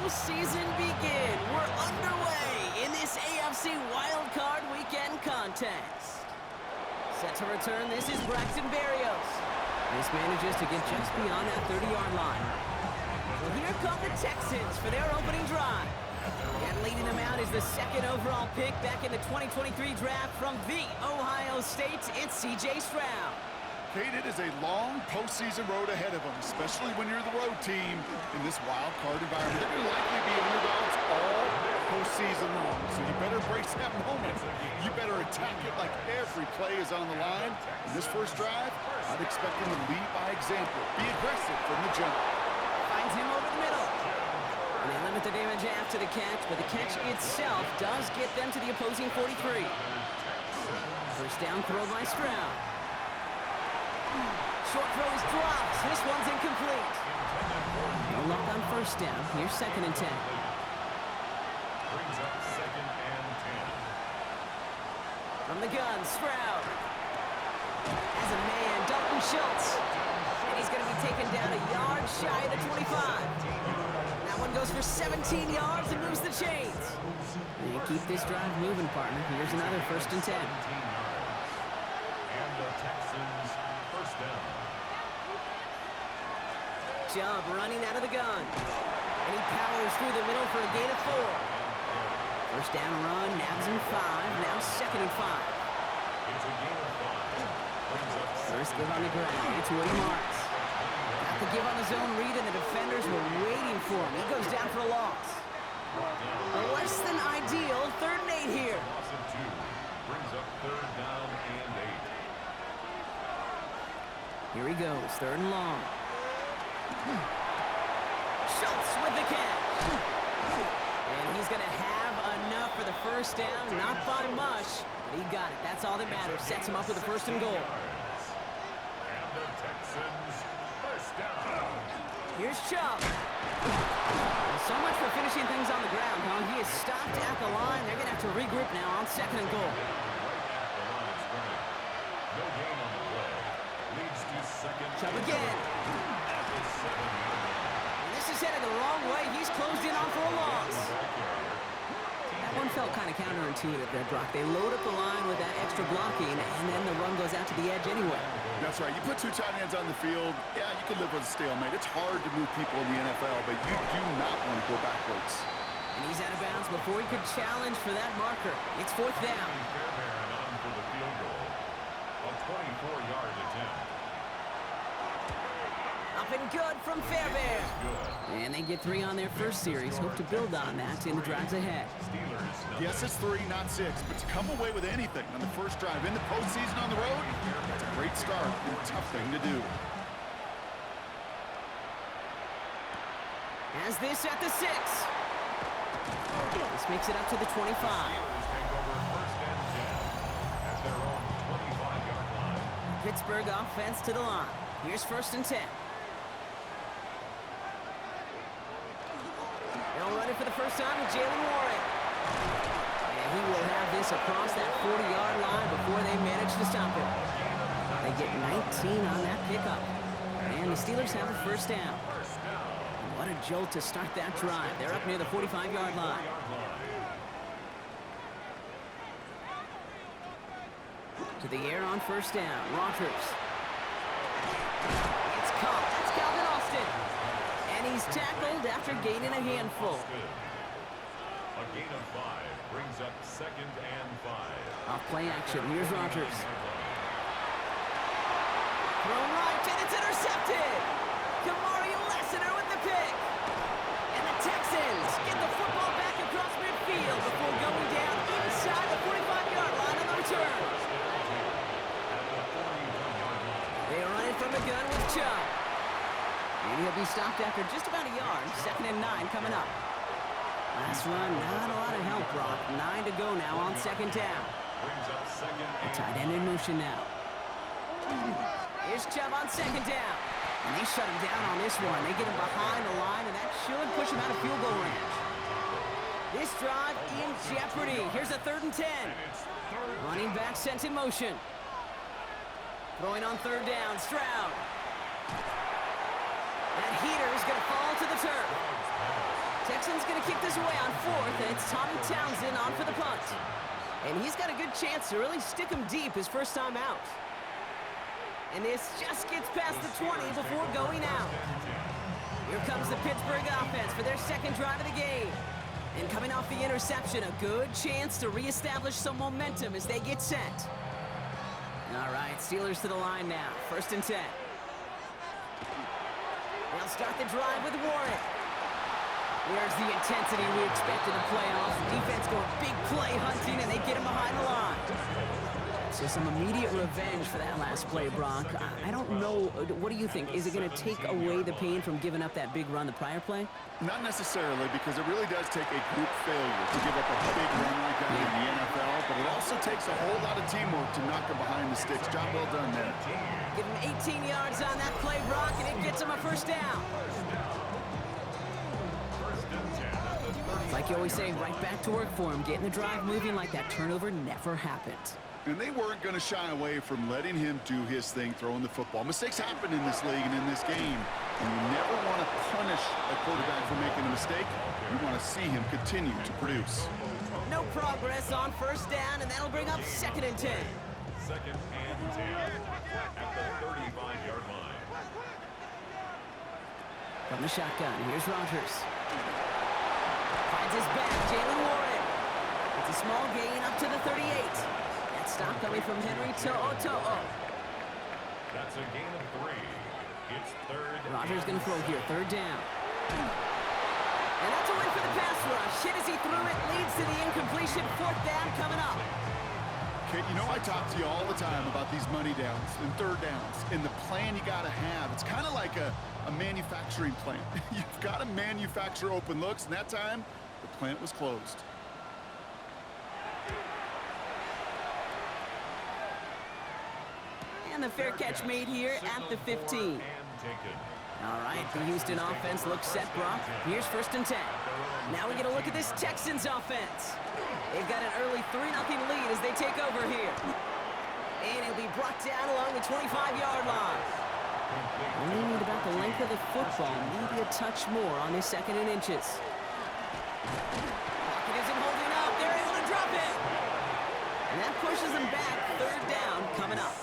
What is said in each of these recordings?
postseason begin. We're underway in this AFC Wildcard Weekend contest. Set to return, this is Braxton Berrios. This manages to get just beyond that 30-yard line. Well, here come the Texans for their opening drive. And leading them out is the second overall pick back in the 2023 draft from the Ohio State. It's C.J. Stroud. Kate, it is a long postseason road ahead of them, especially when you're the road team in this wild card environment. They're going to likely be underdogs all postseason long, so you better brace that moment. You better attack it like every play is on the line. In this first drive, I'd expect them to lead by example. Be aggressive from the jump. Finds him over the middle. And they limit the damage after the catch, but the catch itself does get them to the opposing 43. First down throw by Stroud. Short throw is dropped. This one's incomplete. No luck on first down. Here's 2nd and 10. Brings up 2nd and 10. From the gun, Stroud. Has a man, Dalton Schultz. And he's going to be taken down a yard shy of the 25. That one goes for 17 yards and moves the chains. And keep this drive moving, partner. Here's another 1st and 10. And the Texans first down. Chubb running out of the gun. And he powers through the middle for a gain of 4. First down run, nabs him 5. Now 2nd and 5. It's a gain of 5. Brings up First give on the ground. It's Willie Marks. Got the give on his own read, and the defenders were waiting for him. He goes down for a loss. A less than ideal 3rd and 8 here. loss of 2. Brings up 3rd down and 8. Here he goes, 3rd and long. Schultz with the catch. And he's going to have enough for the first down. Not by much, but he got it. That's all that matters. Sets him up with a 1st and goal. And the Texans first down. Here's Chubb. So much for finishing things on the ground, huh? He is stopped at the line. They're going to have to regroup now on 2nd and goal. No gain on the play. Leads to 2nd. Chubb again. At the 7-yard And this is headed the wrong way. He's closed in on for a loss. That one felt kind of counterintuitive there, Brock. They load up the line with that extra blocking, and then the run goes out to the edge anyway. That's right. You put 2 tight ends on the field, yeah, you can live with a stalemate. It's hard to move people in the NFL, but you do not want to go backwards. And he's out of bounds before he could challenge for that marker. It's 4th down. Fairbairn on for the field goal. A 24-yard attempt. Up and good from Fairbairn. Good. And they get 3 on their first series. Hope to build on that in the drives ahead. Steelers. Yes, it's 3, not 6, but to come away with anything on the first drive in the postseason on the road, that's a great start and a tough thing to do. Has this at the 6. This makes it up to the 25. Steelers take over 1st and 10 at their own 25-yard line. Pittsburgh offense to the line. Here's 1st and 10. They'll run it for the first time with Jaylen Warren. And he will have this across that 40-yard line before they manage to stop him. They get 19 on that pickup. And the Steelers have the first down. What a jolt to start that drive. They're up near the 45-yard line. To the air on first down. Rodgers. It's caught. That's Calvin Austin. And he's tackled after gaining a handful. A gain of 5 brings up 2nd and 5. Off play action. Here's Rodgers. Throw right, and it's intercepted. Kamari Lassiter with the pick. And the Texans get the football back across midfield before going down inside the 45-yard line on the return. They run it from the gun with Chubb. And he'll be stopped after just about a yard. 2nd and 9 coming up. Last run, not a lot of help, Brock. 9 to go now on 2nd down. Brings up 2nd The and tight end in motion now. Here's Chubb on 2nd down. And they shut him down on this one. They get him behind the line, and that should push him out of field goal range. This drive in jeopardy. Here's a 3rd and 10. Running back sent in motion. Throwing on 3rd down, Stroud. That heater is going to fall to the turf. Texans going to kick this away on 4th, and it's Tommy Townsend on for the punt. And he's got a good chance to really stick him deep his first time out. And this just gets past the 20 before going out. Here comes the Pittsburgh offense for their second drive of the game. And coming off the interception, a good chance to reestablish some momentum as they get set. All right, Steelers to the line now. 1st and 10. They'll start the drive with Warren. There's the intensity we expect in the playoffs. The defense going big play hunting, and they get him behind the line. So some immediate revenge for that last play, Brock. I don't know. What do you think? Is it going to take away the pain from giving up that big run the prior play? Not necessarily, because it really does take a group failure to give up a big run like that in the NFL, but it also takes a whole lot of teamwork to knock him behind the sticks. Job well done there. Give him 18 yards on that play, Brock, and it gets him a first down. Like you always say, right back to work for him, getting the drive moving like that turnover never happened. And they weren't going to shy away from letting him do his thing, throwing the football. Mistakes happen in this league and in this game. And you never want to punish a quarterback for making a mistake. You want to see him continue to produce. No progress on first down, and that'll bring up 2nd and 10. 2nd and 10 at the 35-yard line. From the shotgun, here's Rodgers. Finds his back, Jalen Warren. It's a small gain up to the 38. That stop coming from Henry To'o. That's a gain of 3. It's 3rd. Rodgers going to throw here, 3rd down. And that's a win for the pass rush. Hit as he threw it, leads to the incompletion. 4th down coming up. Kate, you know I talk to you all the time about these money downs and 3rd downs and the plan you got to have. It's kind of like a manufacturing plant. You've got to manufacture open looks, and that time, the plant was closed. And the fair catch made here at the 15. All right, the Houston offense looks set, Brock. Here's 1st and 10. Now we get a look at this Texans offense. They've got an early 3-0 lead as they take over here. And it'll be brought down along the 25-yard line. Only need about the length of the football, maybe a touch more on his 2nd and inches. Pocket isn't holding up. They're able to drop it. And that pushes them back. 3rd down coming up.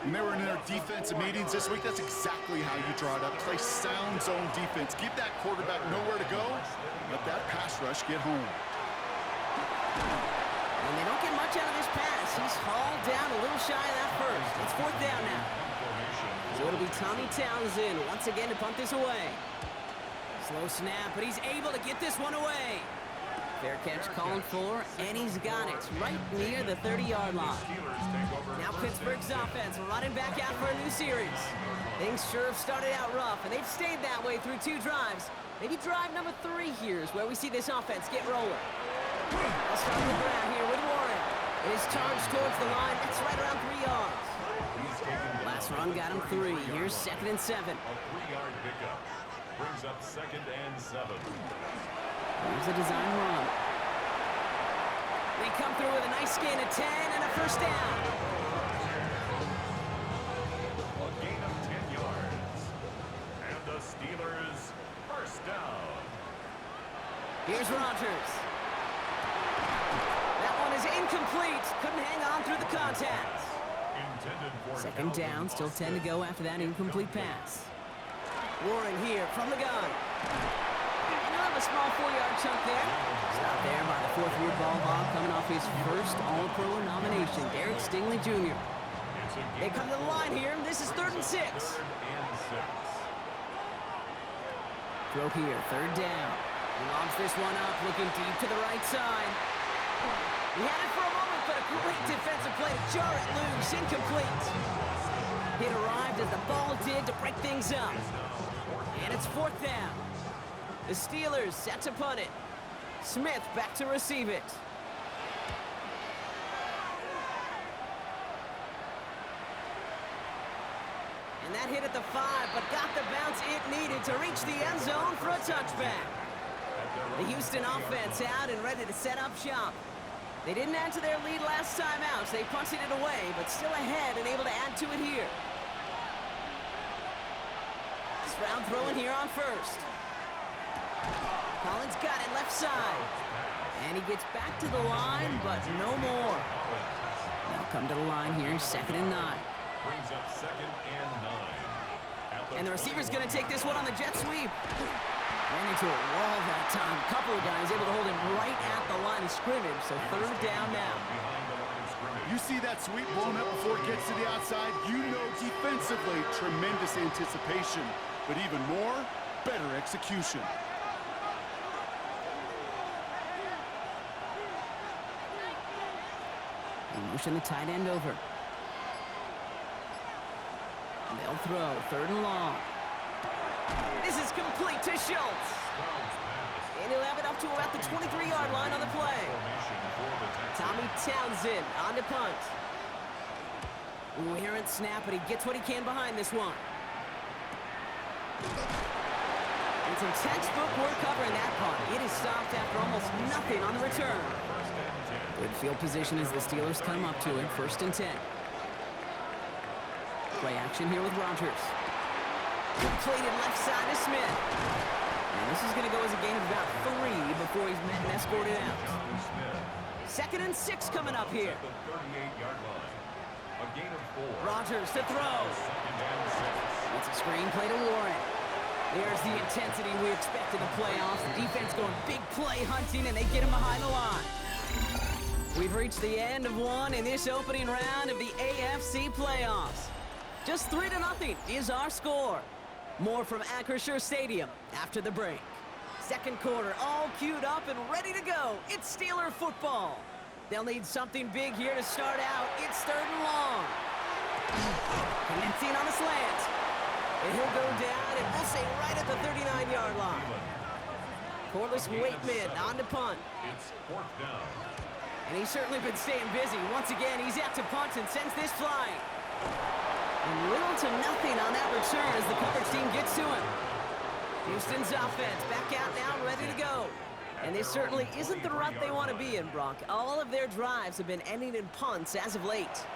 When they were in their defensive meetings this week, that's exactly how you draw it up. Play sound zone defense. Give that quarterback nowhere to go. Let that pass rush get home. And they don't get much out of this pass. He's hauled down a little shy of that first. It's 4th down now. So it'll be Tommy Townsend once again to punt this away. Slow snap, but he's able to get this one away. Fair catch called for, and he's got it right near the 30-yard line. Now Pittsburgh's offense running back out for a new series. Things sure have started out rough, and they've stayed that way through 2 drives. Maybe drive number 3 here is where we see this offense get rolling. I'll start on the ground here with Warren. It is charged towards the line. That's right around 3 yards. Last run got him 3. Here's 2nd and 7. A 3-yard pickup brings up 2nd and 7. Here's a design run. They come through with a nice gain of 10 and a first down. A gain of 10 yards. And the Steelers first down. Here's Rodgers. That one is incomplete. Couldn't hang on through the contact. Intended for 2nd down, still 10 to go after that incomplete pass. Warren here from the gun. A small 4-yard chunk there. Stopped there by the 4th-year ball hog coming off his first All-Pro nomination, Derek Stingley Jr. They come to the line here. This is 3rd and 6. Throw here, 3rd down. He lobs this one up, looking deep to the right side. He had it for a moment, but a great defensive play to jar it loose, incomplete. It arrived as the ball did to break things up. And it's 4th down. The Steelers set to punt it. Smith back to receive it. And that hit at the 5, but got the bounce it needed to reach the end zone for a touchback. The Houston offense out and ready to set up shop. They didn't add to their lead last time out, so they punted it away, but still ahead and able to add to it here. Stroud throwing here on 1st. left side. And he gets back to the line, but no more. They'll come to the line here, 2nd and 9. Brings up 2nd and 9. And the receiver's going to take this one on the jet sweep. Ran into a wall that time. A couple of guys able to hold him right at the line of scrimmage, so 3rd down now. You see that sweep blown up before it gets to the outside, you know defensively, tremendous anticipation, but even more, better execution. They motion the tight end over. And they'll throw, 3rd and long. This is complete to Schultz. And he'll have it up to about the 23-yard line on the play. Tommy Townsend on the punt. Ooh, errant snap, but he gets what he can behind this one. And some textbook work covering that punt. It is stopped after almost nothing on the return. Good field position as the Steelers come up to it, 1st and 10. Play action here with Rodgers. Completed left side to Smith. And this is going to go as a gain of about 3 before he's met and escorted out. 2nd and 6 coming up here. 38-yard line. A gain of 4. Rodgers to throw. 2nd and 6. It's a screen play to Warren. There's the intensity we expect in the playoffs. The defense going big play hunting, and they get him behind the line. We've reached the end of one in this opening round of the AFC playoffs. Just 3-0 is our score. More from Acrisure Stadium after the break. 2nd quarter all queued up and ready to go. It's Steeler football. They'll need something big here to start out. It's 3rd and long. Connecting on a slant. And he'll go down, and we'll say right at the 39-yard line. Corliss Waitman on the punt. It's 4th down. And he's certainly been staying busy. Once again, he's out to punt and sends this flying. And little to nothing on that return as the coverage team gets to him. Houston's offense back out now, ready to go. And this certainly isn't the rut they want to be in, Brock. All of their drives have been ending in punts as of late.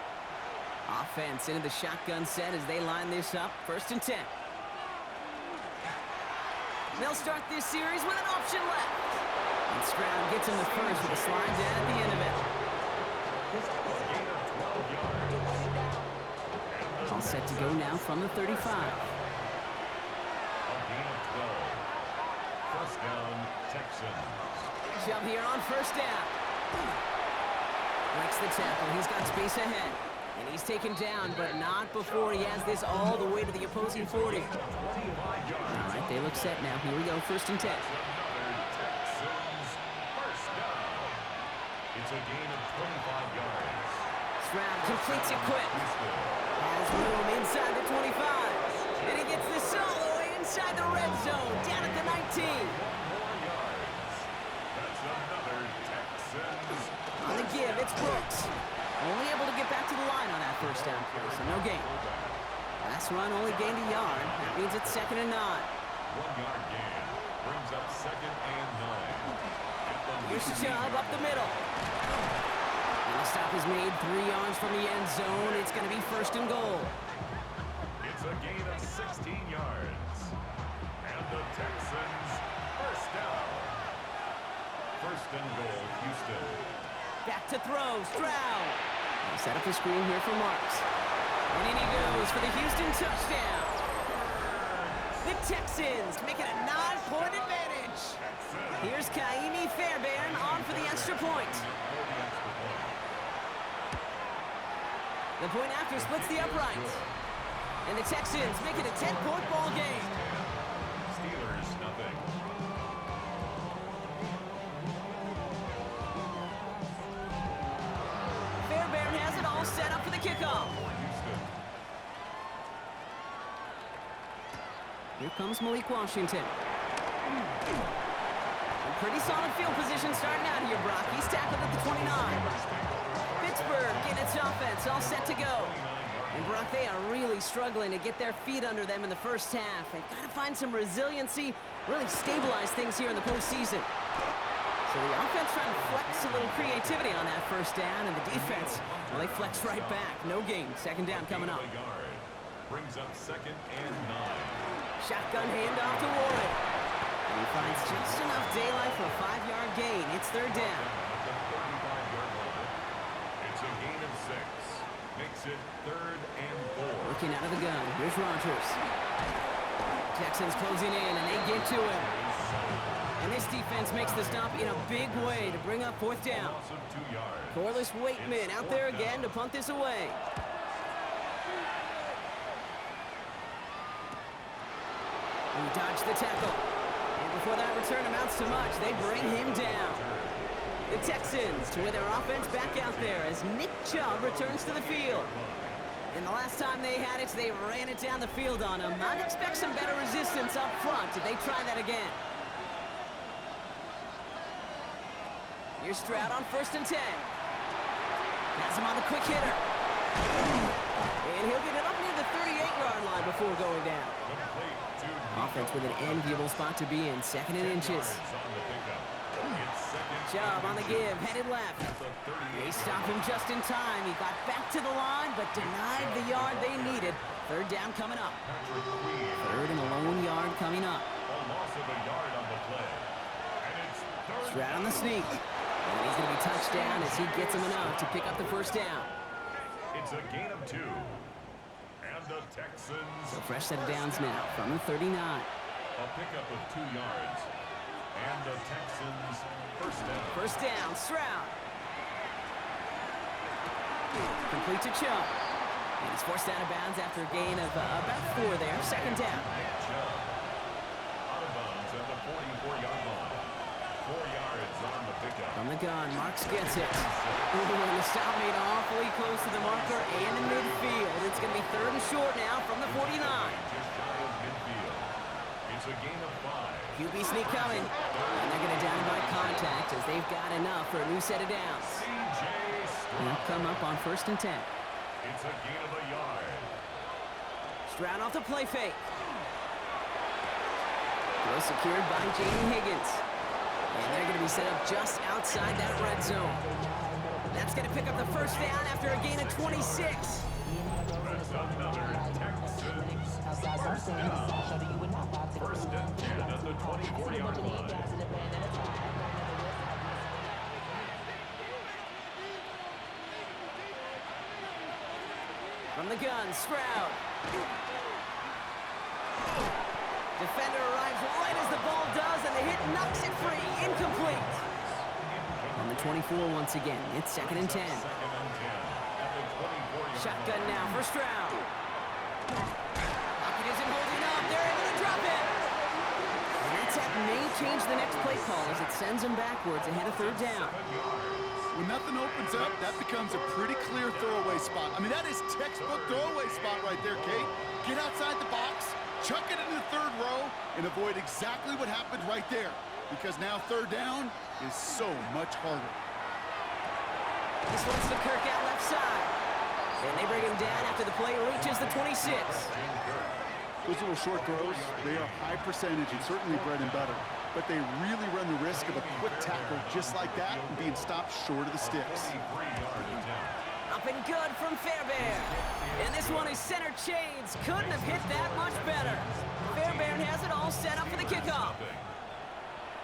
Offense into the shotgun set as they line this up, 1st and 10. They'll start this series with an option left. And Stroud gets him the first with a slide down at the end of it. All set to go now from the 35. A gain of 12. 1st down, Texans. Shove here on 1st down. Breaks the tackle. He's got space ahead. And he's taken down, but not before he has this all the way to the opposing 40. All right, they look set now. Here we go, 1st and 10. It's a gain of 25 yards. Stroud completes it quick. Has room inside the 25. And he gets the solo inside the red zone, down at the 19. That's another Texans. On the give, it's Brooks. Only able to get back to the line on that 1st down play, so no gain. Last run only gained a yard. That means it's 2nd and 9. 1-yard gain. Brings up 2nd and 9. Here's Chubb up the middle. And the stop is made 3 yards from the end zone. It's going to be 1st and goal. It's a gain of 16 yards. And the Texans, 1st down. 1st and goal, Houston. Back to throw, Stroud. They set up a screen here for Marks. And in he goes for the Houston touchdown. The Texans make it a 9-point advantage. Here's Kaimi Fairbairn on for the extra point. The point after splits the uprights. And the Texans make it a 10-point ball game. Steelers, nothing. Fairbairn has it all set up for the kickoff. Houston. Here comes Malik Washington. A pretty solid field position starting out here, Brock. He's tackled at the 29. Pittsburgh getting its offense all set to go. And Brock, they are really struggling to get their feet under them in the 1st half. They've got to find some resiliency, really stabilize things here in the postseason. So the offense trying to flex a little creativity on that 1st down, and the defense, well, they flex right back. No gain. 2nd down coming up. Brings up 2nd and 9. Shotgun handoff to Warren. And he finds just enough daylight for a a 5-yard gain. It's third down. At the 35-yard line. It's a gain of 6. Makes it 3rd and 4. Working out of the gun. Here's Rodgers. Texans closing in, and they get to him. And this defense makes the stop in a big way to bring up 4th down. Loss of 2 yards. Corliss Waitman out there again to punt this away. He dodged the tackle. And before that return amounts to much, they bring him down. The Texans to win their offense back out there as Nick Chubb returns to the field. And the last time they had it, they ran it down the field on him. I'd expect some better resistance up front if they try that again. Here's Stroud on 1st and 10. Has him on the quick hitter. And he'll get it up near the 38-yard line before going down. Offense with an enviable spot to be in, 2nd and inches. Chubb on the give, headed left. They stopped him just in time. He got back to the line, but denied the yard they needed. 3rd down coming up. 3rd and a lone yard coming up. Stroud on the sneak. And he's going to be touched down as he gets him enough to pick up the 1st down. It's a gain of 2. And the Texans. So fresh set of downs now from the 39. A pickup of 2 yards. And the Texans 1st down. 1st down, Stroud. Complete to Chubb. And he's forced out of bounds after a gain of about 4 there. 2nd down. Chubb. Out of bounds at the 44-yard line. 4 yards on the pickup. From the gun, Marks gets it. Ooh, and the stop made awfully close to the marker and in midfield. It's going to be 3rd and short now from the 49. Just shy of midfield. It's a gain of 5. QB sneak coming. And they're going to down by contact as they've got enough for a new set of downs. C.J. And they'll come up on 1st and 10. It's a gain of a yard. Stroud off the play fake. Well secured by Jaden Higgins. And they're going to be set up just outside that red zone. That's going to pick up the 1st down after a gain of 26. That's another Texans 1st down. 1st and 10 at the 24-yard line. From the gun, Stroud. Defender arrives right as the ball does, and the hit knocks it free. Incomplete. On the 24 once again. It's 2nd and 10. 2nd and 10 at the 24-yard Shotgun now for Stroud. Pocket isn't holding up. They're able to drop it. And that tap may change the next play call as it sends them backwards ahead of 3rd down. When nothing opens up, that becomes a pretty clear throwaway spot. I mean, that is textbook throwaway spot right there, Kate. Get outside the box, chuck it into the 3rd row, and avoid exactly what happened right there. Because now 3rd down is so much harder. This one's to Kirk out left side. And they bring him down after the play reaches the 26. Those little short throws, they are high percentage and certainly bread and butter. But they really run the risk of a quick tackle just like that and being stopped short of the sticks. Up and good from Fairbairn. And this one is center shades. Couldn't have hit that much better. Fairbairn has it all set up for the kickoff.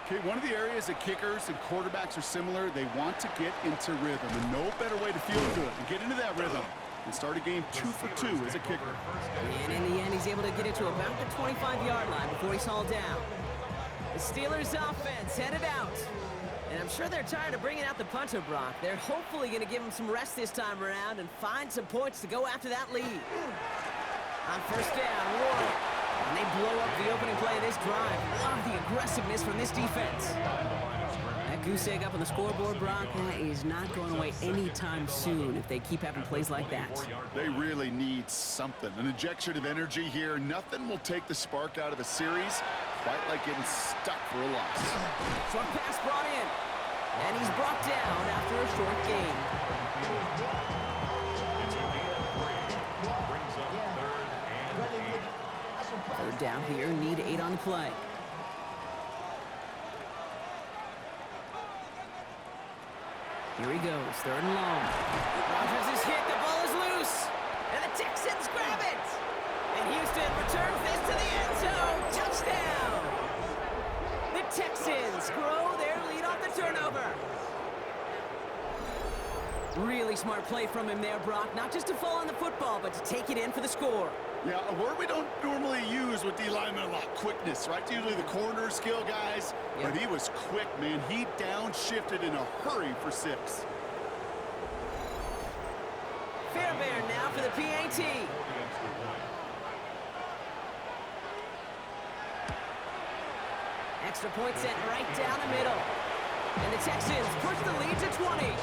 Okay, one of the areas that kickers and quarterbacks are similar, they want to get into rhythm. And no better way to feel good and get into that rhythm and start a game 2 for 2 as a kicker. And in the end, he's able to get it to about the 25-yard line before he's hauled down. The Steelers offense headed out. And I'm sure they're tired of bringing out the punter, Brock. They're hopefully going to give him some rest this time around and find some points to go after that lead. On 1st down, Warren. And they blow up the opening play of this drive. Love the aggressiveness from this defense. That goose egg up on the scoreboard, Brock, is not going away anytime soon if they keep having plays like that. They really need something. An injection of energy here. Nothing will take the spark out of a series quite like getting stuck for a loss. Short pass brought in. And he's brought down after a short gain. It's a gain of 3. Brings up 3rd and 8. 3rd down here, need 8 on the play. Here he goes, 3rd and long. Rodgers is hit, the ball is loose. And the Texans grab it. And Houston returns this to the end zone. Touchdown. The Texans grow their turnover. Really smart play from him there, Brock. Not just to fall on the football, but to take it in for the score. Yeah, a word we don't normally use with D linemen a lot, quickness, right? Usually the corner skill guys, Yep. but he was quick, man. He downshifted in a hurry for 6. Fairbairn now for the PAT. Extra point sent right down the middle. And the Texans push the lead to 20.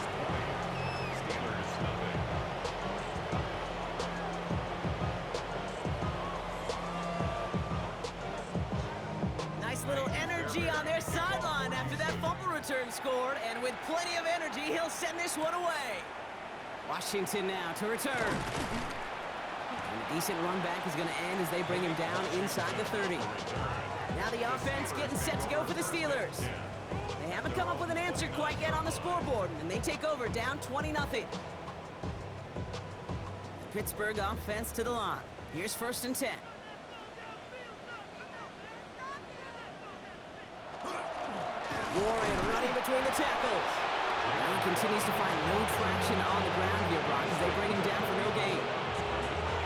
Nice little energy on their sideline after that fumble return scored. And with plenty of energy, he'll send this one away. Washington now to return. And a decent run back is going to end as they bring him down inside the 30. Now the offense getting set to go for the Steelers. They haven't come up with an answer quite yet on the scoreboard, and they take over down 20-0. The Pittsburgh offense to the line. Here's 1st and 10. Warren running between the tackles. Now he continues to find no traction on the ground here, Brock, as they bring him down for no gain.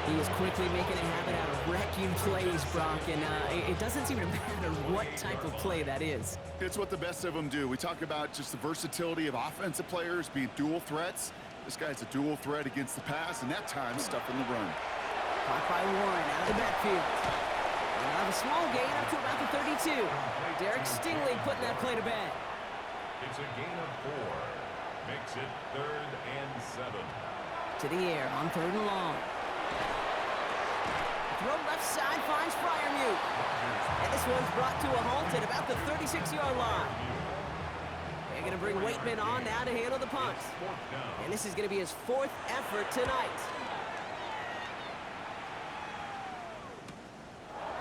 He is quickly making a habit out of wrecking plays, Brock, and it doesn't seem to matter what type of play that is. It's what the best of them do. We talk about just the versatility of offensive players being dual threats. This guy's a dual threat against the pass, and that time stuffing the run. Caught by Warren out of the backfield. And out of a small gain up to about the 32. Derek Stingley putting that play to bed. It's a gain of 4. Makes it 3rd and 7. To the air on 3rd and long. Throw left side finds Freiermuth. And this one's brought to a halt at about the 36-yard line. They're going to bring Waitman on now to handle the punt. And this is going to be his 4th effort tonight.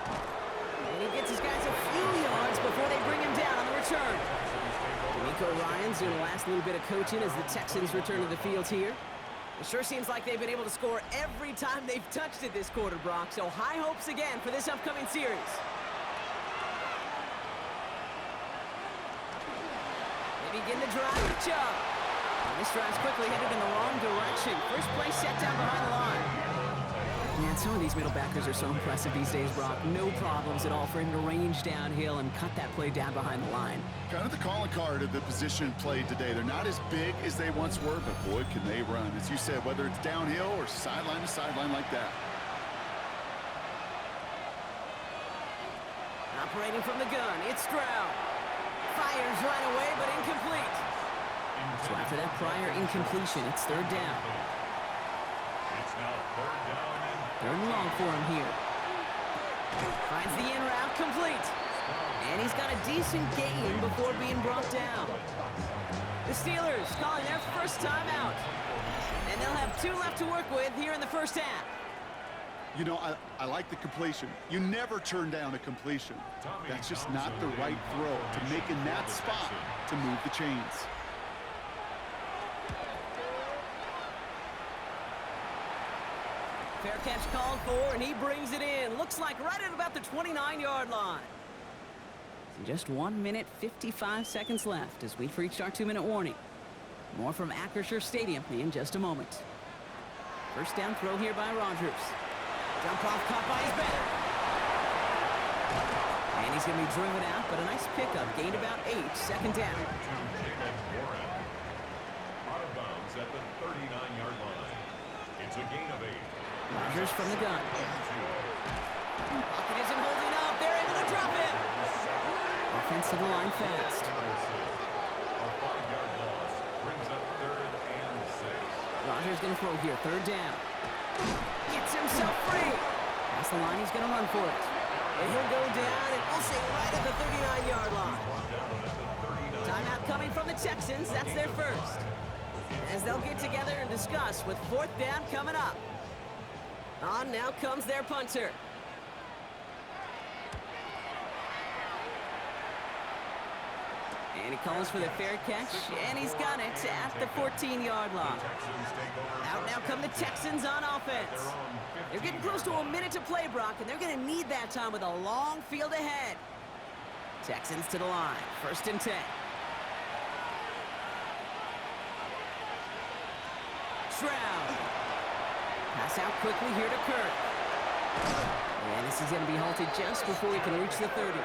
And he gets his guys a few yards before they bring him down on the return. D'Amico Ryans doing the last little bit of coaching as the Texans return to the field here. It sure seems like they've been able to score every time they've touched it this quarter, Brock. So high hopes again for this upcoming series. They begin the drive with Chubb. And this drive's quickly headed in the wrong direction. First play set down behind the line. Man, some of these middle backers are so impressive these days, Brock. No problems at all for him to range downhill and cut that play down behind the line. Kind of the calling card of the position played today. They're not as big as they once were, but boy, can they run. As you said, whether it's downhill or sideline to sideline like that. Operating from the gun, it's Stroud. Fires right away, but incomplete. So after that prior incompletion, it's 3rd down. It's now 3rd down and 3rd and long for him here. Finds the in route complete. And he's got a decent gain before being brought down. The Steelers calling their first timeout. And they'll have 2 left to work with here in the first half. You know, I like the completion. You never turn down a completion. That's just not the right throw to make in that spot to move the chains. Fair catch called for, and he brings it in. Looks like right at about the 29-yard line. Just 1 minute, 55 seconds left as we've reached our 2-minute warning. More from Acrisure Stadium in just a moment. First down throw here by Rodgers. Jump off caught by his back. And he's going to be driven out, but a nice pickup. Gained about 8, 2nd down. Warren. Out of bounds at the 39-yard line. It's a gain of 8. Rodgers from the gun. Pocket isn't holding up. They're able to drop it. Offense to the line fast. A 5-yard loss brings up 3rd and 6. Rodgers going to throw here. 3rd down. Gets himself free. That's the line. He's going to run for it. And he'll go down, and we'll say right at the 39-yard line. Timeout coming from the Texans. That's their first. As they'll get together and discuss with 4th down coming up. On now comes their punter. And he calls for the fair catch, and he's got it at the 14-yard line. Out now come the Texans on offense. They're getting close to a minute to play, Brock, and they're going to need that time with a long field ahead. Texans to the line, 1st and 10. Stroud. Pass out quickly here to Kirk. And this is going to be halted just before he can reach the 30.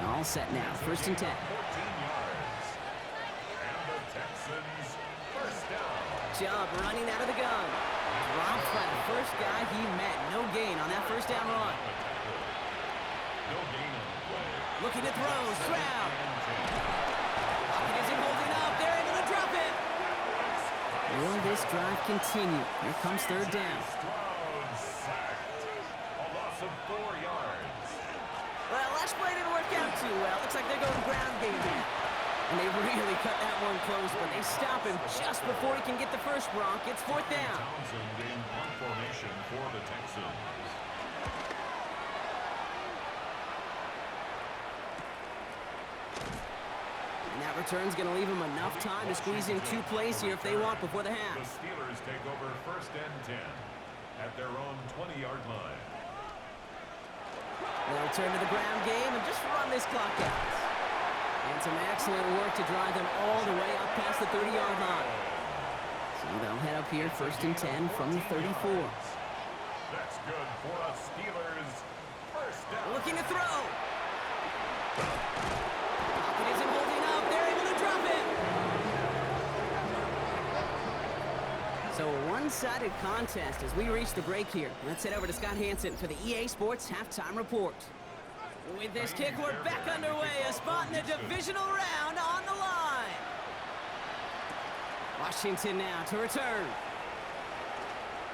All set now, 1st and 10. 14 yards. And the Texans first down. Chubb running out of the gun. Dropped by the first guy he met. No gain on that first down run. No gain on the play. Looking to throw, Stroud. Pocket isn't holding up. They're able to drop it. Will this drive continue? Here comes 3rd down. Stroud sacked. A loss of 4 yards. Well, last play didn't work out too well. Looks like they're going ground game here. And they really cut that one close, but they stop him just before he can get the first Bronc. It's 4th down. Townsend in punt formation for the Texans. And that return's going to leave them enough time to squeeze in 2 plays here if they want before the The half. Steelers take over 1st and 10 at their own 20-yard line. They'll turn to the ground game and just run this clock out. And some excellent work to drive them all the way up past the 30-yard line. So they'll head up here 1st and 10 from the 34. That's good for a Steelers first down. Looking to throw. Pocket isn't holding up. They're able to drop it. So a one-sided contest as we reach the break here. Let's head over to Scott Hansen for the EA Sports Halftime Report. With this kick, we're back underway. A spot in the divisional round on the line. Washington now to return.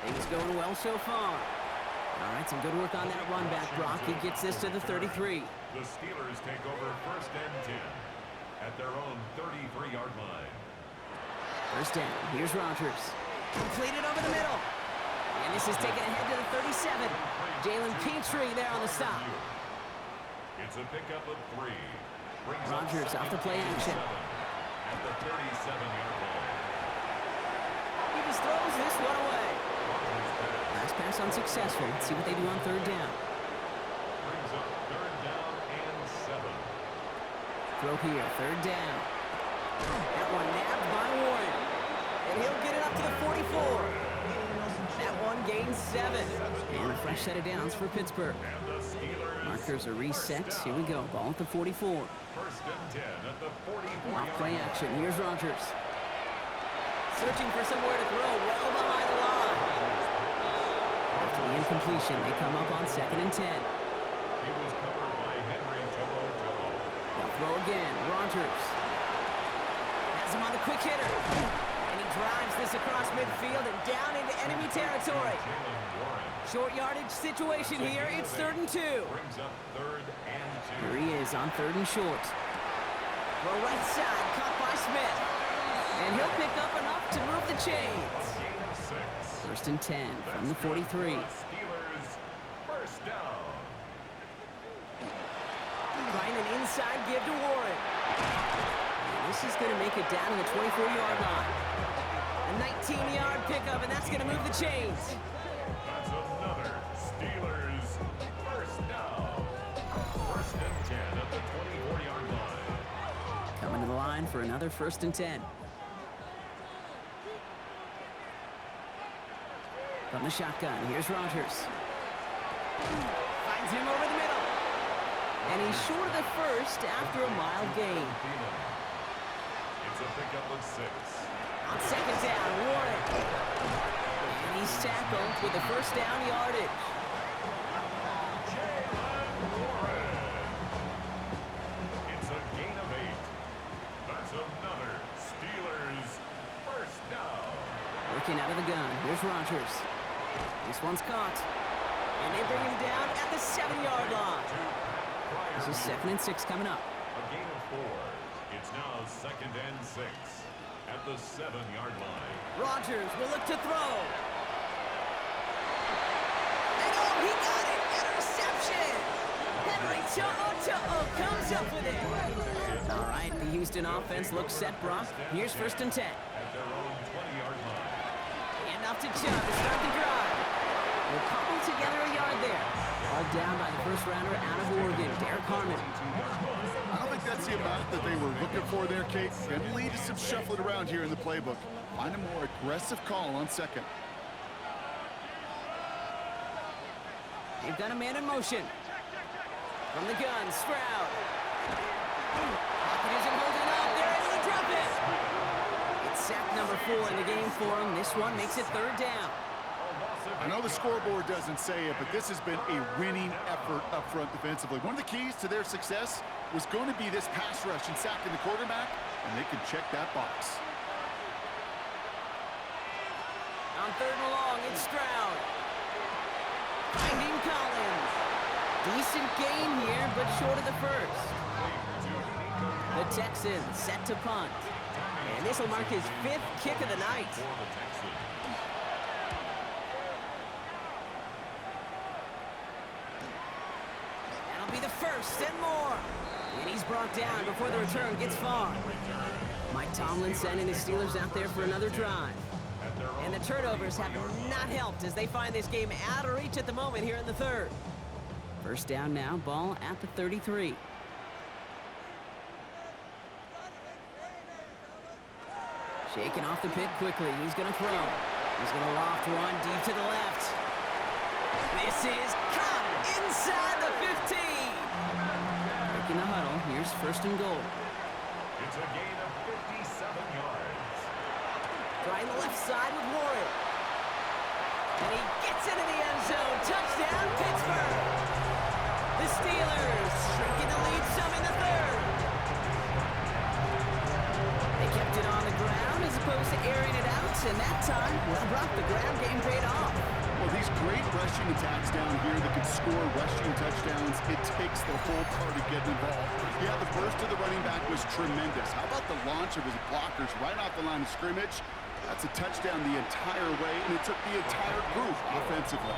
Things going well so far. All right, some good work on that run back, Brock. He gets this to the 33. The Steelers take over 1st and 10 at their own 33-yard line. 1st down. Here's Rodgers. Completed over the middle. And this is taken ahead to the 37. Jalen Petrie there on the stop. It's a pickup of 3. Rodgers off the play action. At the 37-yard line. He just throws this one away. Last pass unsuccessful. Let's see what they do on 3rd down. Brings up 3rd down and 7. Throw here, 3rd down. That one nabbed by Warren. And he'll get it up to the 44. That one gains 7. And a fresh set of downs for Pittsburgh. And the Steelers Markers are reset. Here we go. Ball at the 44. 1st and 10 at the 44-yard Off play line. action. Here's Rodgers. Searching for somewhere to throw well behind the line. After the incompletion, they come up on 2nd and 10. He was covered by Henry To'oTo'o. They'll throw again. Rodgers has him on the quick hitter. And he drives this across midfield and down into enemy territory. Jalen Warren Short yardage situation here. It's 3rd and 2. brings up 3rd and 2. Here he is on 3rd and short. Throw right side, caught by Smith. And he'll pick up enough to move the chains. Gain of 6. 1st and 10 from the 43. Steelers first down. Trying an inside give to Warren. And this is going to make it down to the 24-yard line. A 19-yard pickup, and that's going to move the chains. That's another Steelers first down. 1st and 10 at the 24-yard line. Coming to the line for another 1st and 10. From the shotgun, here's Rodgers. Finds him over the middle. And he's short of the first after a mild gain. It's a pickup of 6. On 2nd down, Warren. And he's tackled with the first down yardage. Jalen Warren. It's a gain of 8. That's another Steelers first down. Working out of the gun, here's Rodgers. This one's caught. And they bring him down at the 7-yard line. This is 2nd and 6 coming up. A gain of 4. It's now 2nd and 6 at the 7-yard line. Rodgers will look to throw. And oh, he got it! Interception! Henry To'oTo'o comes up with it. All right, the Houston offense looks set, Brock. Here's 1st and 10. At their own 20-yard line. And off to Chubb to start the drive. We'll cobble together a yard there. All down by the first rounder out of Oregon, Derek Harmon. I don't think that's the amount that they were looking for there, Kate. Can lead to some shuffling around here in the playbook. Find a more aggressive call on second. They've got a man in motion. From the gun, Stroud. Pocket isn't holding up. They're able to drop it. It's sack number 4 in the game for him. This one makes it third down. I know the scoreboard doesn't say it, but this has been a winning effort up front defensively. One of the keys to their success was going to be this pass rush and sacking the quarterback, and they can check that box. On third and long, it's Stroud. Finding Collins. Decent gain here, but short of the first. The Texans set to punt. And this will mark his 5th kick of the night. That'll be the first and more. And he's brought down before the return gets far. Mike Tomlin sending the Steelers out there for another drive. And the turnovers have not helped as they find this game out of reach at the moment here in the third. First down now, ball at the 33. Shaking off the pick quickly. He's going to throw. He's going to loft one deep to the left. This is caught inside the 15. Breaking the huddle. Here's first and goal. It's a gain of 57 yards. Trying the left side with Warren. And he gets into the end zone. Touchdown, Pittsburgh. The Steelers shrinking the lead some in the third. They kept it on the ground as opposed to airing it out. And that time, well, Brock, the ground game paid off. Well, these great rushing attacks down here that can score rushing touchdowns, it takes the whole party getting involved. Yeah, the burst of the running back was tremendous. How about the launch of his blockers right off the line of scrimmage? That's a touchdown the entire way, and it took the entire group offensively.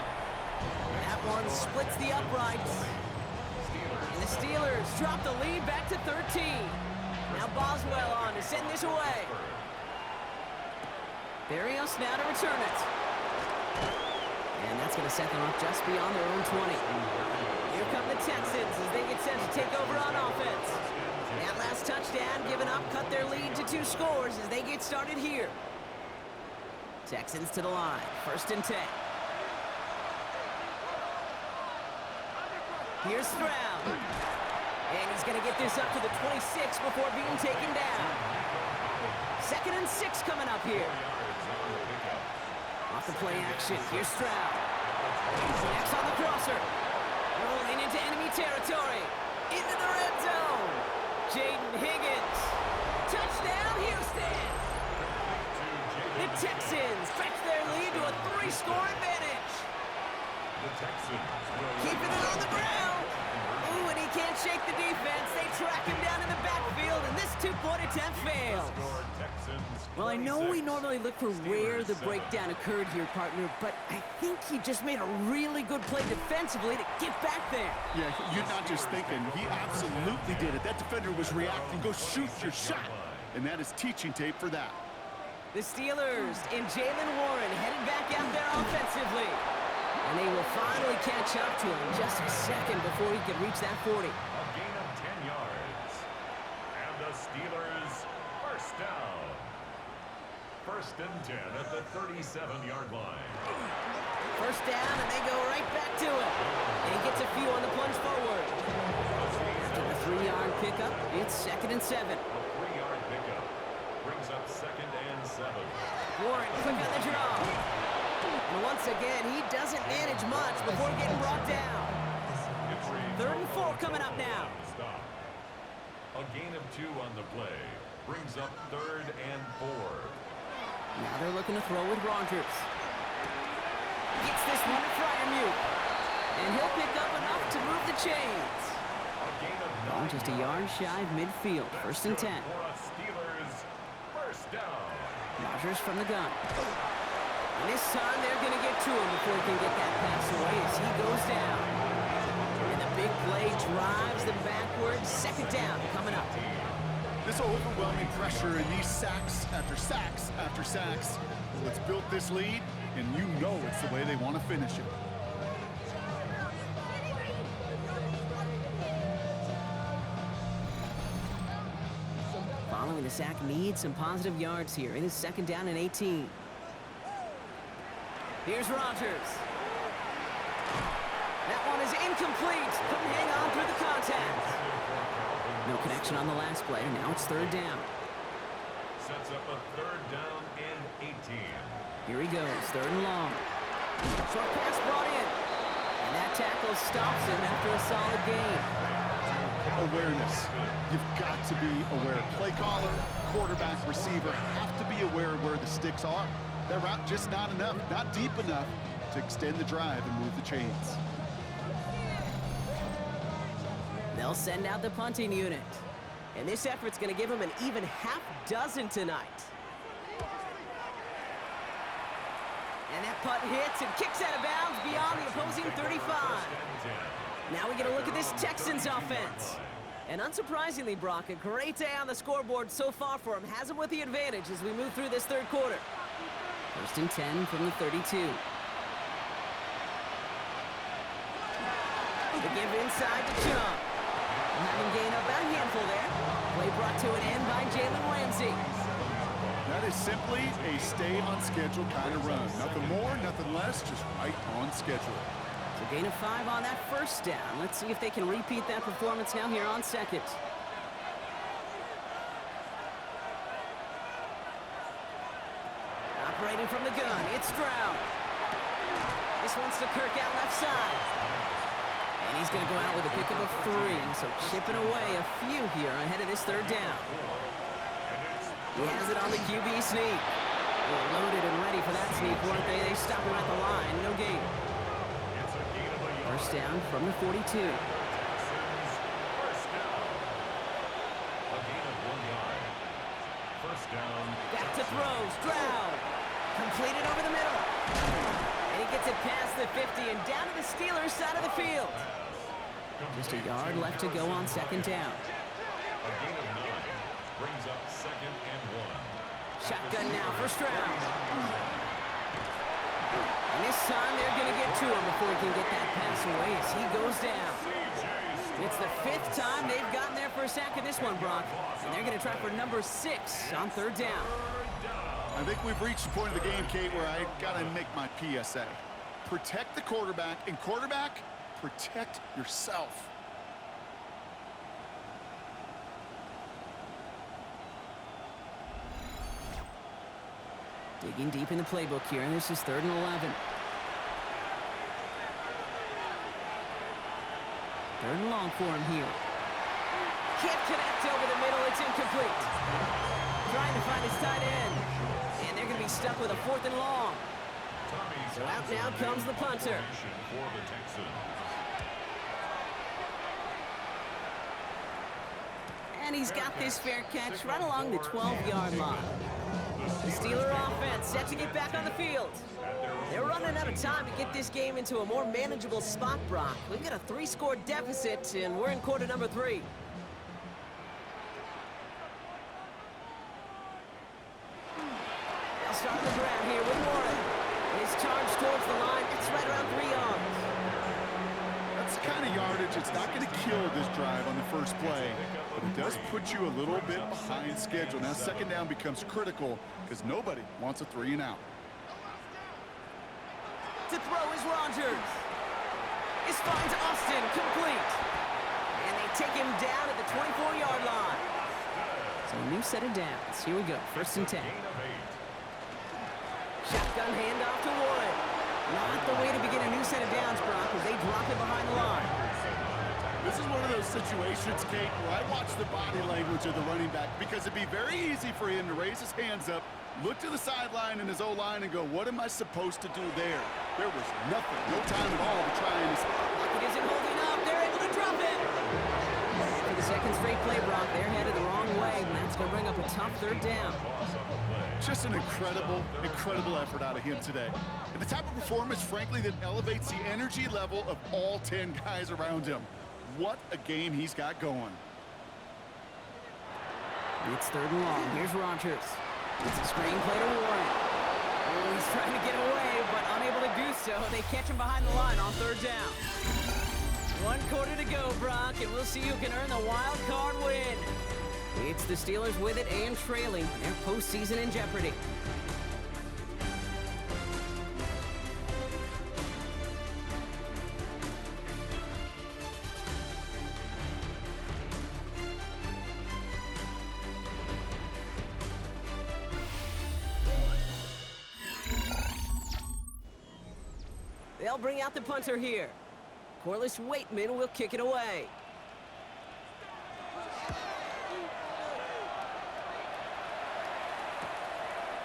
That one splits the uprights. And the Steelers drop the lead back to 13. Now Boswell on to send this away. Berrios now to return it. And that's going to set them up just beyond their own 20. Here come the Texans as they get set to take over on offense. That last touchdown given up cut their lead to 2 scores as they get started here. Texans to the line. First and 10. Here's Stroud. And he's going to get this up to the 26 before being taken down. Second and 6 coming up here. Off the play action. Here's Stroud. Next on the crosser. Rolling into enemy territory. Into the red zone. Jaden Higgins. Touchdown, Houston. The Texans stretch their lead to a 3-score advantage. The Texans Keeping it on the ground. Ooh, and he can't shake the defense. They track him down in the backfield, and this 2-point attempt fails. Well, I know we normally look for where the breakdown occurred here, partner, but I think he just made a really good play defensively to get back there. Yeah, you're not just thinking. He absolutely did it. That defender was reacting. Go shoot your shot. And that is teaching tape for that. The Steelers and Jaylen Warren headed back out there offensively. And they will finally catch up to him just a second before he can reach that 40. A gain of 10 yards. And the Steelers first down. First and 10 at the 37-yard line. First down, and they go right back to it. And he gets a few on the plunge forward. After the 3-yard pickup, it's second and 7. A 3-yard pickup brings up second and 7. Warren quick on the draw. And once again, he doesn't manage much before getting brought down. Third and 4 coming up now. Stop. A gain of 2 on the play brings up third and 4. Now they're looking to throw with Rogers. Gets this one to Freiermuth. And he'll pick up enough to move the chains. A gain of 9 Ball just a yard shy of midfield. First and 10. for a Steelers first down. Rogers from the gun. And this time they're going to get to him before he can get that pass away as he goes down. And the big play drives them backwards. Second down coming up. This overwhelming pressure and these sacks after sacks after sacks, well, it's built this lead, and you know it's the way they want to finish it. the sack needs some positive yards here. It is 2nd down and 18. Here's Rodgers. That one is incomplete. Couldn't hang on through the contact. No connection on the last play. Now it's 3rd down. Sets up a 3rd down and 18. Here he goes, 3rd and long. Short pass brought in. And that tackle stops him after a solid gain. Awareness. You've got to be aware. Play caller, quarterback, receiver have to be aware of where the sticks are. That route just not enough, not deep enough to extend the drive and move the chains. They'll send out the punting unit. And this effort's going to give them an even half dozen tonight. And that punt hits and kicks out of bounds beyond the opposing 35. Now we get a look at this Texans offense. And unsurprisingly, Brock, a great day on the scoreboard so far for him. Has him with the advantage as we move through this 3rd quarter. 1st and 10 from the 32. The give inside to Chubb. Having gained about a handful there. Play brought to an end by Jalen Ramsey. That is simply a stay on schedule kind of run. Nothing more, nothing less, just right on schedule. So gain of 5 on that 1st down. Let's see if they can repeat that performance now here on 2nd. Operating from the gun, it's Stroud. This one's to Kirk out left side. And he's going to go out with a pickup of 3. So chipping away a few here ahead of this 3rd down. He has it on the QB sneak. They were loaded and ready for that sneak, weren't they? They stop him at the line. No gain. 1st down from the 42. First down. A gain of 1 yard. 1st down. Back to throw. Stroud. Completed over the middle. And he gets it past the 50 and down to the Steelers' side of the field. Just a yard left to go on 2nd down. A gain of 9 brings up 2nd and 1. Shotgun now for Stroud. And this time they're going to get to him before he can get that pass away as he goes down. It's the 5th time they've gotten there for a sack in this one, Brock. And they're going to try for number 6 on 3rd down. I think we've reached the point of the game, Kate, where I got to make my PSA. Protect the quarterback, and quarterback, protect yourself. Digging deep in the playbook here, and this is 3rd and 11. 3rd and long for him here. Can't connect over the middle, it's incomplete. Trying to find his tight end. And they're going to be stuck with a 4th and long. So out now comes the punter. And he's got this fair catch right along the 12-yard line. The Steeler offense set to get back on the field. They're running out of time to get this game into a more manageable spot, Brock. We've got a 3-score deficit, and we're in quarter number 3. They'll start on the ground here with Warren. His charge towards the line, it's right around 3 yards. That's the kind of yardage, it's not going to kill this drive on the first play, but it does put you a little bit behind schedule. Now 2nd down becomes critical because nobody wants a 3 and out. To throw is Rodgers. This finds Austin complete. And they take him down at the 24-yard line. So a new set of downs. Here we go, 1st and 10. Shotgun handoff to Warren. Not the way to begin a new set of downs, Brock, as they drop it behind the line. This is one of those situations, Kate, where I watch the body language of the running back because it'd be very easy for him to raise his hands up, look to the sideline in his O-line and go, what am I supposed to do there? There was nothing, no time at all to try and... It isn't holding up. They're able to drop it. For the 2nd straight play, Brock, they're headed the wrong way, and that's going to bring up a tough 3rd down. Just an incredible, incredible effort out of him today. And the type of performance, frankly, that elevates the energy level of all 10 guys around him. What a game he's got going. It's 3rd and long. Here's Rodgers. It's a screen play to Warren. Oh, he's trying to get away, but unable to do so. They catch him behind the line on 3rd down. 1 quarter to go, Brock, and we'll see who can earn the wild card win. It's the Steelers with it and trailing. Their postseason in jeopardy. They'll bring out the punter here. Corliss Waitman will kick it away.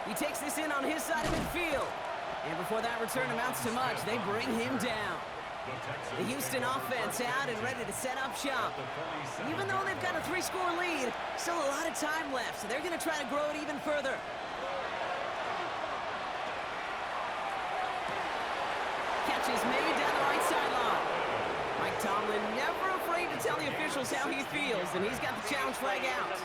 He takes this in on his side of midfield. And before that return amounts to much, they bring him down. The Houston offense out and ready to set up shop. Even though they've got a 3-score lead, still a lot of time left, so they're going to try to grow it even further. Catch is made down the right sideline. Mike Tomlin never afraid to tell the officials how he feels, and he's got the challenge flag out.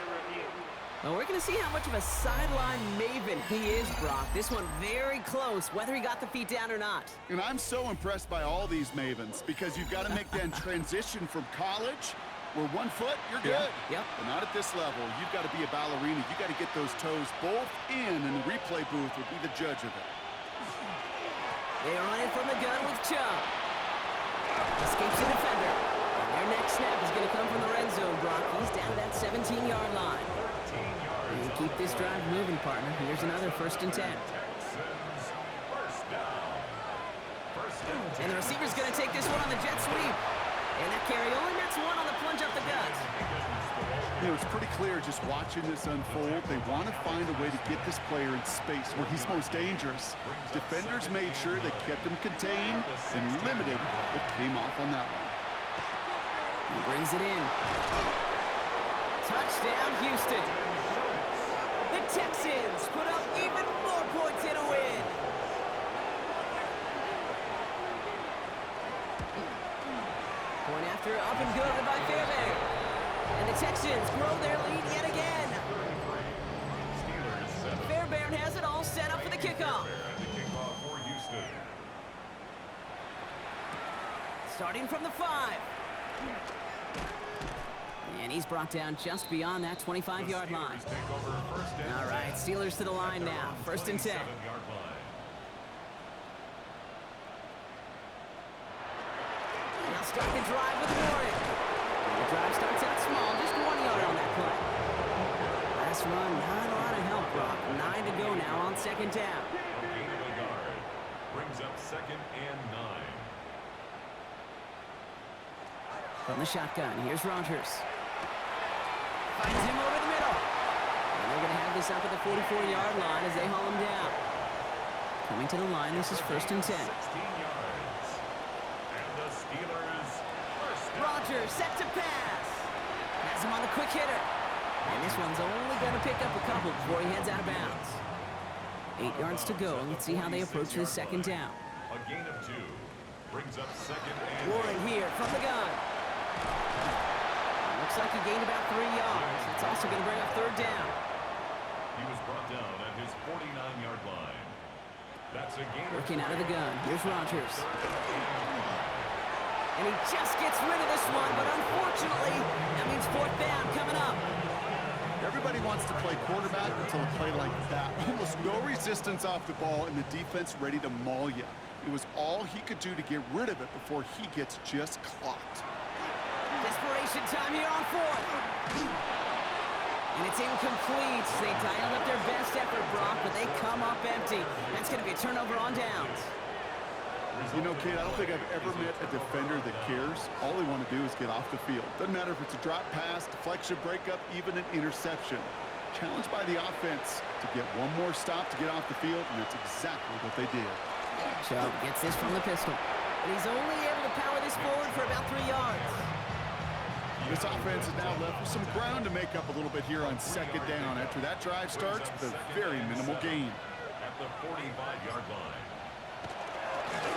Well, we're going to see how much of a sideline maven he is, Brock. This one very close, whether he got the feet down or not. And I'm so impressed by all these mavens because you've got to make that transition from college where 1 foot, you're good. Yep. But not at this level. You've got to be a ballerina. You've got to get those toes both in, and the replay booth would be the judge of it. They run it from the gun with Chubb. Escapes the defender. And their next snap is going to come from the red zone, Brock. He's down to that 17-yard line. And keep this drive moving, partner. Here's another 1st and 10. And the receiver's going to take this one on the jet sweep. And that carry only nets one on the plunge up the gut. You know, it's pretty clear just watching this unfold. They want to find a way to get this player in space where he's most dangerous. Defenders made sure they kept him contained and limited what came off on that one. He brings it in. Touchdown, Houston. The Texans put up even more points in a win. Point after up and good by Fairbairn. And the Texans grow their lead yet again. Fairbairn has it all set up for the kickoff. Starting from the 5. And he's brought down just beyond that 25-yard line. All right, Steelers to the line now. 1st and 10. Now start the drive with Warren. The drive starts out small, just 1 yard on that play. Last run, not a lot of help, Brock. 9 to go now on 2nd down. Brings up 2nd and 9. From the shotgun, here's Rodgers. Finds him over the middle. And they're going to have this up at the 44-yard line as they haul him down. Coming to the line, this is 1st and 10. 16 yards. And the Steelers first down. Rodgers set to pass. Has him on the quick hitter. And this one's only going to pick up a couple before he heads out of bounds. 8 yards to go. Let's see how they approach this 2nd down. A gain of 2. Brings up 2nd and Warren here from the gun. Looks like he gained about 3 yards. It's also going to bring up 3rd down. he was brought down at his 49-yard line. That's a gain. Working out of the gun. Here's Rodgers. And he just gets rid of this one, but unfortunately, that means 4th down coming up. Everybody wants to play quarterback until a play like that. Almost no resistance off the ball and the defense ready to maul you. It was all he could do to get rid of it before he gets just clocked. Desperation time here on 4th. And it's incomplete. They dialed up their best effort, Brock, but they come up empty. That's going to be a turnover on downs. You know, kid, I don't think I've ever met a defender that cares. All they want to do is get off the field. Doesn't matter if it's a drop pass, deflection, breakup, even an interception. Challenged by the offense to get one more stop to get off the field, and that's exactly what they did. Chubb gets this from the pistol. And he's only able to power this forward for about 3 yards. This offense is now left with some ground to make up a little bit here on 2nd down after that drive starts with a very minimal gain. At the 45-yard line.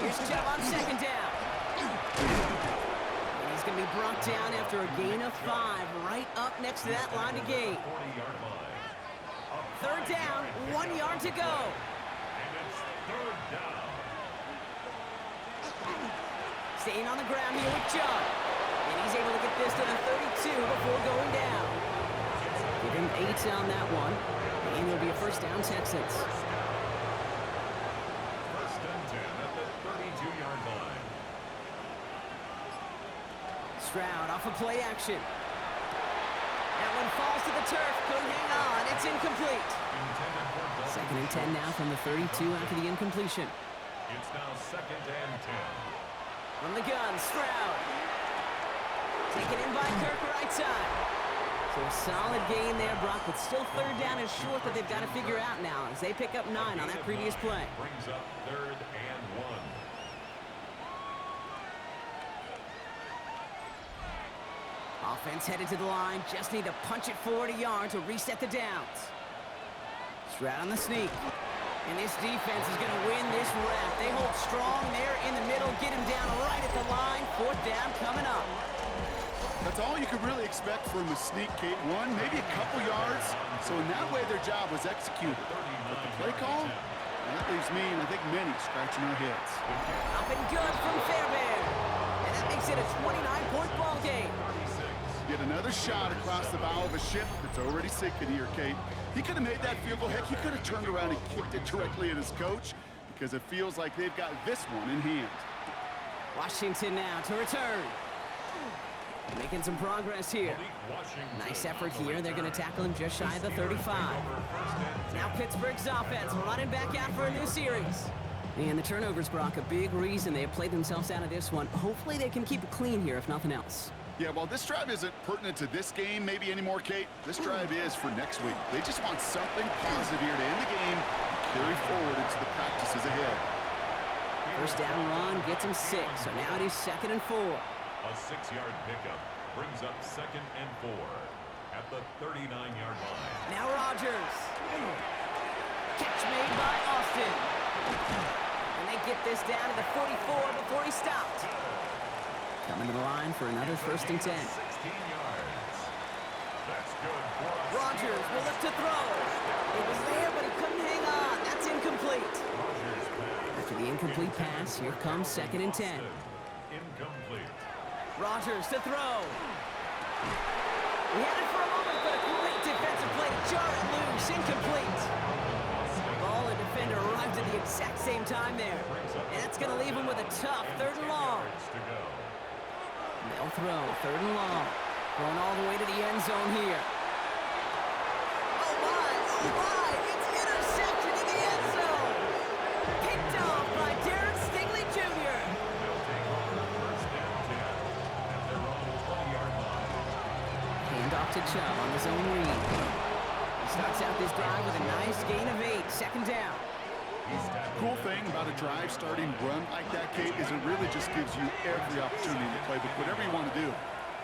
Here's Chubb on 2nd down. And he's going to be brought down after a gain of 5 right up next to that line to gain. 40-yard line. 3rd down, 1 yard to go. And it's 3rd down. Staying on the ground here with Chubb. And he's able to get this to the 32 before going down. Give him 8 on that one. And it'll be a first down, Texans. First and 10 at the 32-yard line. Stroud off of play action. That one falls to the turf. Couldn't hang on. It's incomplete. Intended for Dalton. Second and 10 now from the 32 after the incompletion. It's now second and 10. From the gun, Stroud. Taken in by Kirk right side. So a solid gain there, Brock, but still third down is short that they've got to figure out now as they pick up 9 on that previous play. Brings up third and 1. Offense headed to the line. Just need to punch it forward a yard to reset the downs. Stroud on the sneak. And this defense is going to win this rep. They hold strong there in the middle. Get him down right at the line. Fourth down coming up. That's all you could really expect from a sneak, Kate. One, maybe a couple yards. So in that way, their job was executed. But the play call, that leaves me and I think many scratching our heads. Up and good from Fairbairn. And that makes it a 29-point ball game. Get another shot across the bow of a ship that's already sinking here, Kate. He could have made that field goal. Heck, he could have turned around and kicked it directly at his coach because it feels like they've got this one in hand. Washington now to return. Making some progress here. Nice effort here. They're going to tackle him just shy of the 35. Now Pittsburgh's offense running back out for a new series. And the turnovers, Brock, a big reason they have played themselves out of this one. Hopefully they can keep it clean here, if nothing else. Yeah, well, this drive isn't pertinent to this game maybe anymore, Kate. This drive is for next week. They just want something positive here to end the game and carry forward into the practices ahead. First down run gets him 6, so now it is 2nd and 4. A 6-yard pickup brings up 2nd and 4 at the 39-yard line. Now Rodgers. Catch made by Austin. And they get this down to the 44 before he stopped. Coming to the line for another first and 10. 16 yards. That's good for us. Rodgers will look to throw. It was there, but he couldn't hang on. That's incomplete. After the incomplete pass, here comes 2nd and 10. Incomplete. Rodgers to throw. We had it for a moment, but a great defensive play to jar it loose. Incomplete. Ball and defender arrived at the exact same time there. And that's going to leave him with a tough 3rd and long. They'll throw 3rd and long. Going all the way to the end zone here. Oh my, it's intercepted in the end zone. Picked off by Derek Stingley Jr. Handoff to Chubb on his own read. He starts out this drive with a nice gain of 8, 2nd down. Cool thing about a drive starting run like that, Kate, is it really just gives you every opportunity to play with whatever you want to do.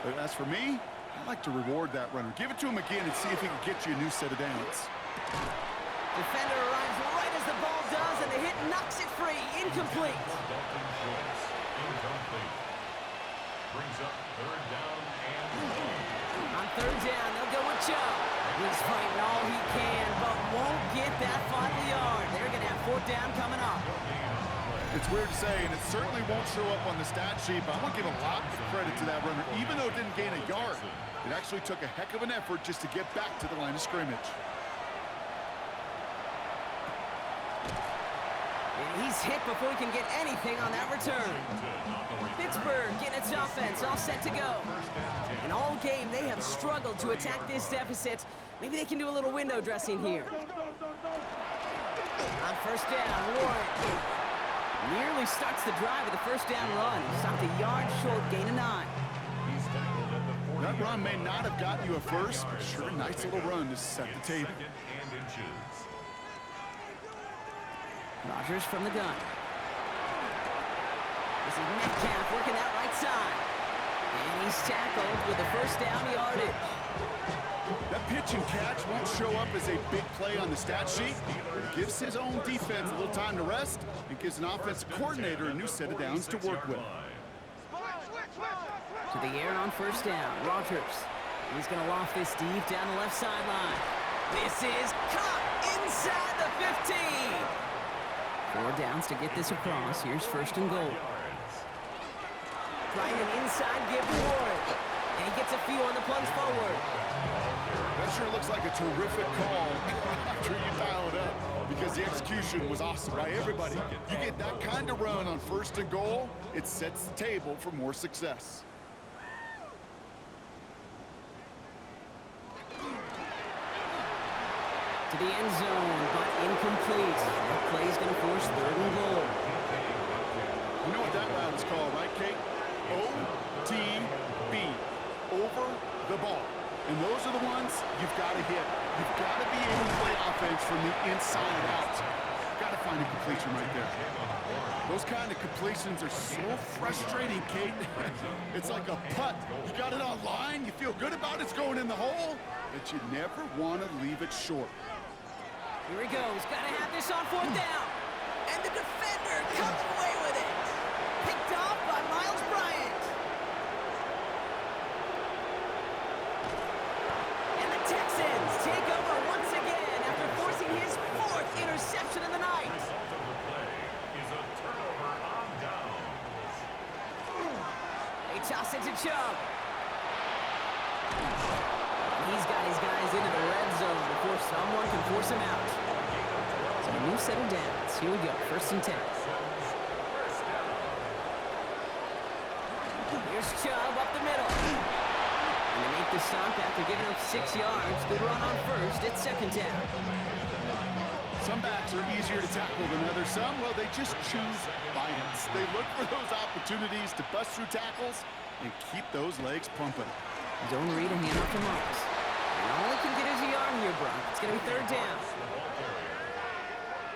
But as for me, I like to reward that runner. Give it to him again and see if he can get you a new set of downs. Defender arrives right as the ball does, and the hit knocks it free. Incomplete. Incomplete. Brings up 3rd down and 1. On 3rd down, they'll go with Chubb. He's fighting all he can, but won't get that final yard. They're going to have 4th down coming up. It's weird to say, and it certainly won't show up on the stat sheet, but I want to give a lot of credit to that runner. Even though it didn't gain a yard, it actually took a heck of an effort just to get back to the line of scrimmage. And he's hit before he can get anything on that return. Pittsburgh getting its offense all set to go. And all game, they have struggled to attack this deficit. Maybe they can do a little window dressing here. On 1st down, Warren nearly starts the drive with a 1st down run. He stopped a yard short, gain of 9. That run may not have gotten you a first, but sure, nice little run to set the table. Rodgers from the gun. This is Metcalf working that right side. And he's tackled with the 1st down yardage. That pitch and catch won't show up as a big play on the stat sheet, but it gives his own defense a little time to rest and gives an offensive coordinator a new set of downs to work with. To the air on 1st down, Rodgers. He's going to loft this deep down the left sideline. This is caught inside the 15. 4 downs to get this across. Here's 1st and goal. Trying an inside give to Warren. And he gets a few on the plunge forward. That sure looks like a terrific call after you dial it up, because the execution was awesome by everybody. You get that kind of run on 1st and goal, it sets the table for more success. To the end zone, but incomplete. That play's going to force 3rd and goal. You know what that route is called, right, Kate? OTB, over the ball. And those are the ones you've got to hit. You've got to be able to play offense from the inside out. Got to find a completion right there. Those kind of completions are so frustrating, Kate. It's like a putt. You got it on line, you feel good about it's going in the hole, but you never want to leave it short. Here he goes. Got to have this on 4th down. And the defender comes away with it. Picked off by Miles Bryant. And the Texans take over once again after forcing his 4th interception of the night. The result of the play is a turnover on downs. They toss it to Chubb. He's got his guys into the red zone before someone can force him out. So a new set of downs. Here we go, 1st and 10. Here's Chubb up the middle. And they make the stop after giving up 6 yards. Good run on 1st. It's 2nd down. Some backs are easier to tackle than others. Some, well, they just choose violence. They look for those opportunities to bust through tackles and keep those legs pumping. Zone read and hand off to Moss. And all he can get is a yard here, Brock. It's going to be 3rd down.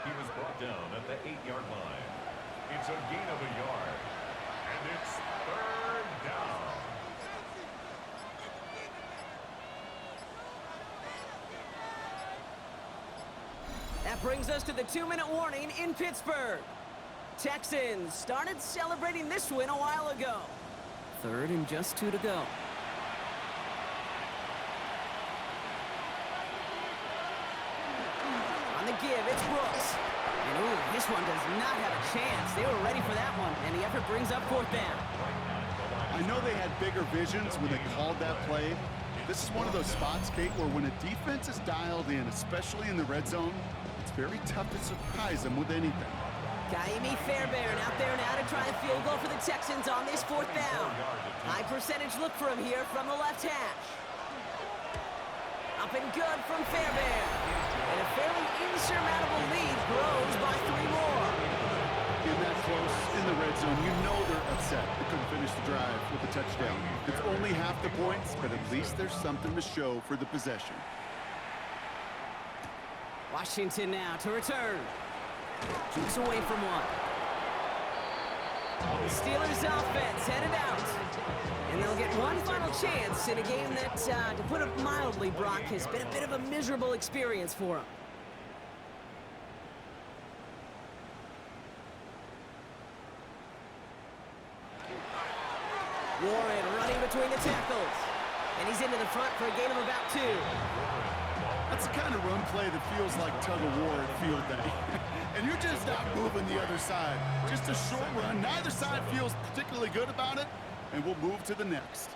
He was brought down at the 8-yard line. It's a gain of a yard. And it's 3rd down. That brings us to the 2-minute warning in Pittsburgh. Texans started celebrating this win a while ago. 3rd and just 2 to go. On the give, it's Brooks. And ooh, this one does not have a chance. They were ready for that one, and the effort brings up 4th down. I know they had bigger visions when they called that play. This is one of those spots, Kate, where when a defense is dialed in, especially in the red zone, it's very tough to surprise them with anything. Kaimi Fairbairn out there now to try a field goal for the Texans on this 4th down. High percentage look for him here from the left hash. Up and good from Fairbairn. And a fairly insurmountable lead grows by 3 more. In that close, in the red zone, you know they're upset. They couldn't finish the drive with a touchdown. It's only half the points, but at least there's something to show for the possession. Washington now to return. Keeps away from one. The Steelers offense headed out. And they'll get one final chance in a game that, to put it mildly, Brock, has been a bit of a miserable experience for them. Warren running between the tackles. And he's into the front for a gain of about 2. That's the kind of run play that feels like tug-of-war at field day. And you're just not moving the other side. Just a short run. Neither side feels particularly good about it, and we'll move to the next.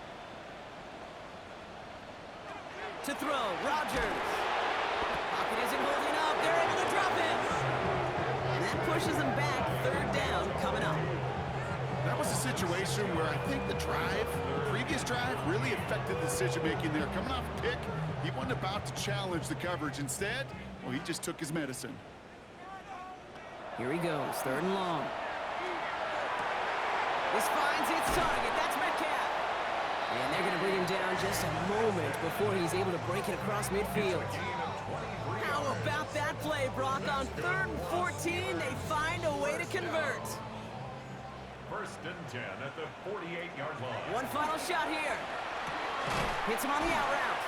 To throw, Rodgers. Pocket isn't holding up. They're able to drop it. And that pushes them back. 3rd down coming up. That was a situation where I think the previous drive, really affected the decision-making there. Coming off a pick, he wasn't about to challenge the coverage. Instead, well, he just took his medicine. Here he goes, 3rd and long. This finds its target. That's Metcalf. And they're going to bring him down just a moment before he's able to break it across midfield. How about that play, Brock? On 3rd and 14, they find a way to convert. 1st and 10 at the 48-yard line. One final shot here. Hits him on the out route.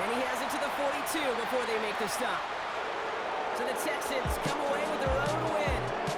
And he has it to the 42 before they make the stop. So the Texans come away with their own win.